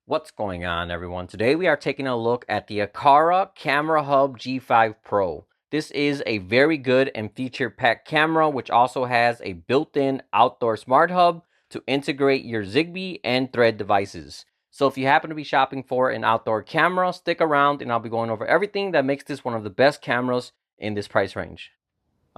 What's going on, everyone? Today we are taking a look at the Aqara Camera Hub G5 Pro. This is a very good and feature-packed camera, which also has a built-in outdoor smart hub to integrate your Zigbee and Thread devices. So if you happen to be shopping for an outdoor camera, stick around and I'll be going over everything that makes this one of the best cameras in this price range.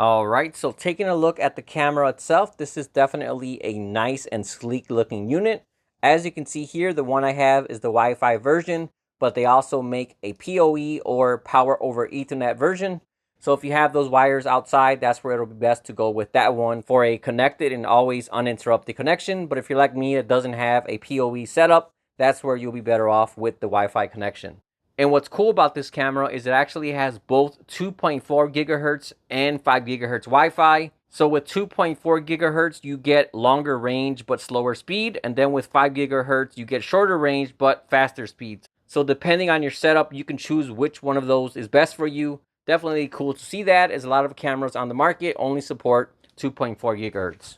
Alright, so taking a look at the camera itself, this is definitely a nice and sleek looking unit. As you can see here, the one I have is the Wi-Fi version, but they also make a PoE or Power over Ethernet version. So if you have those wires outside, that's where it'll be best to go with that one for a connected and always uninterrupted connection. But if you're like me that doesn't have a PoE setup, that's where you'll be better off with the Wi-Fi connection. And what's cool about this camera is it actually has both 2.4 gigahertz and 5 gigahertz Wi-Fi. So with 2.4 gigahertz, you get longer range but slower speed. And then with 5 gigahertz, you get shorter range but faster speeds. So depending on your setup, you can choose which one of those is best for you. Definitely cool to see that, as a lot of cameras on the market only support 2.4 gigahertz.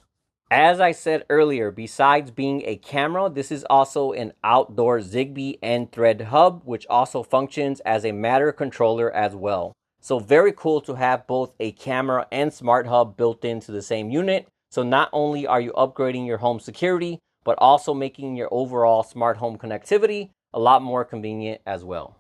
As I said earlier, besides being a camera, this is also an outdoor Zigbee and Thread hub, which also functions as a Matter controller as well. So very cool to have both a camera and smart hub built into the same unit. So not only are you upgrading your home security, but also making your overall smart home connectivity a lot more convenient as well.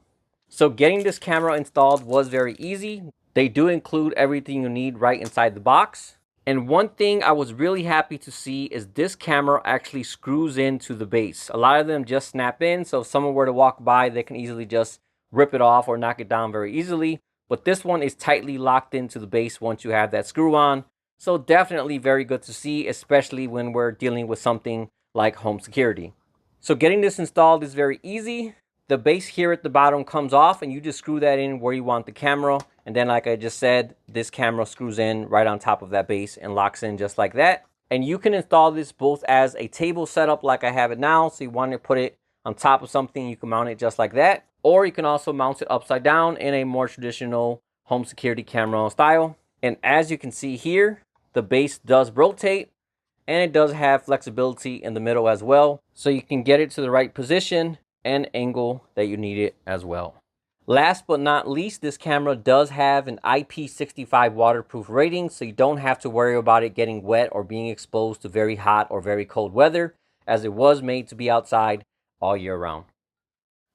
So getting this camera installed was very easy. They do include everything you need right inside the box. And one thing I was really happy to see is this camera actually screws into the base. A lot of them just snap in, so if someone were to walk by, they can easily just rip it off or knock it down very easily. But this one is tightly locked into the base once you have that screw on. So definitely very good to see, especially when we're dealing with something like home security. So getting this installed is very easy. The base here at the bottom comes off and you just screw that in where you want the camera. And then like I just said, this camera screws in right on top of that base and locks in just like that. And you can install this both as a table setup like I have it now. So you want to put it on top of something, you can mount it just like that. Or you can also mount it upside down in a more traditional home security camera style. And as you can see here, the base does rotate and it does have flexibility in the middle as well. So you can get it to the right position and angle that you need it as well. Last but not least, this camera does have an IP65 waterproof rating, so you don't have to worry about it getting wet or being exposed to very hot or very cold weather, as it was made to be outside all year round.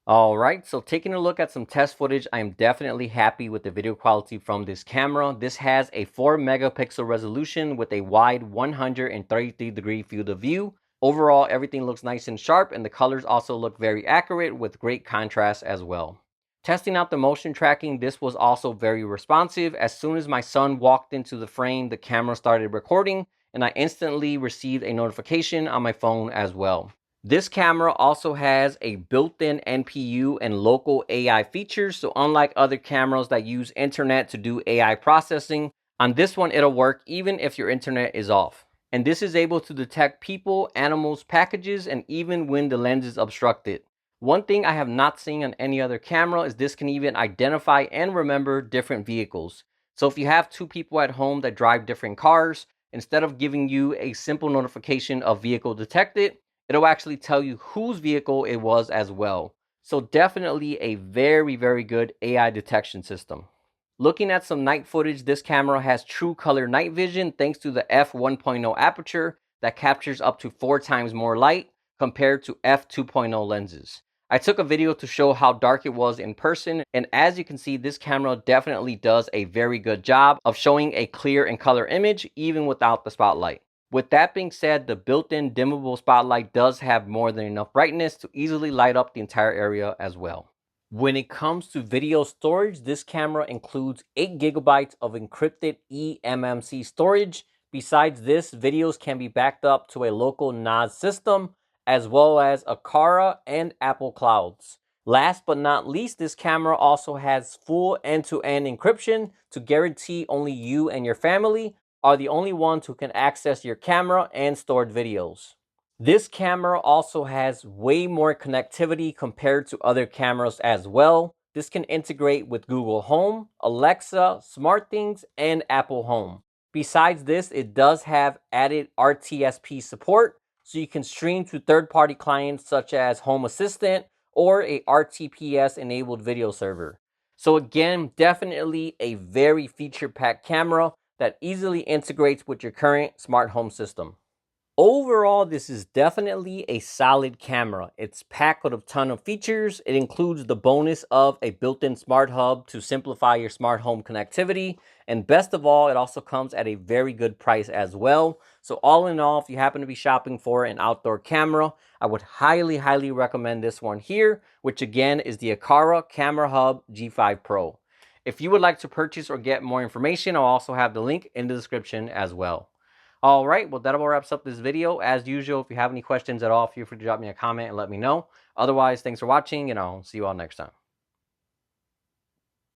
Alright, so taking a look at some test footage, I am definitely happy with the video quality from this camera. This has a 4 megapixel resolution with a wide 133-degree field of view. Overall, everything looks nice and sharp, and the colors also look very accurate with great contrast as well. Testing out the motion tracking, this was also very responsive. As soon as my son walked into the frame, the camera started recording, and I instantly received a notification on my phone as well. This camera also has a built-in NPU and local AI features, so unlike other cameras that use internet to do AI processing, on this one it'll work even if your internet is off. And this is able to detect people, animals, packages, and even when the lens is obstructed. One thing I have not seen on any other camera is this can even identify and remember different vehicles. So if you have two people at home that drive different cars, instead of giving you a simple notification of vehicle detected, it'll actually tell you whose vehicle it was as well. So definitely a very, very good AI detection system. Looking at some night footage, this camera has true color night vision thanks to the f1.0 aperture that captures up to 4 times more light compared to f2.0 lenses. I took a video to show how dark it was in person, and as you can see, this camera definitely does a very good job of showing a clear and color image even without the spotlight. With that being said, the built-in dimmable spotlight does have more than enough brightness to easily light up the entire area as well. When it comes to video storage, this camera includes 8 gigabytes of encrypted eMMC storage. Besides this, videos can be backed up to a local NAS system, as well as Aqara and Apple Clouds. Last but not least, this camera also has full end-to-end encryption to guarantee only you and your family are the only ones who can access your camera and stored videos. This camera also has way more connectivity compared to other cameras as well. This can integrate with Google Home, Alexa, SmartThings, and Apple Home. Besides this, it does have added RTSP support so you can stream to third-party clients such as Home Assistant or a RTPS-enabled video server. So again, definitely a very feature-packed camera that easily integrates with your current smart home system. Overall, this is definitely a solid camera. It's packed with a ton of features. It includes the bonus of a built-in smart hub to simplify your smart home connectivity. And best of all, it also comes at a very good price as well. So all in all, if you happen to be shopping for an outdoor camera, I would highly, highly recommend this one here, which again is the Aqara Camera Hub G5 Pro. If you would like to purchase or get more information, I'll also have the link in the description as well. All right, well, that about wraps up this video. As usual, if you have any questions at all, feel free to drop me a comment and let me know. Otherwise, thanks for watching, and I'll see you all next time.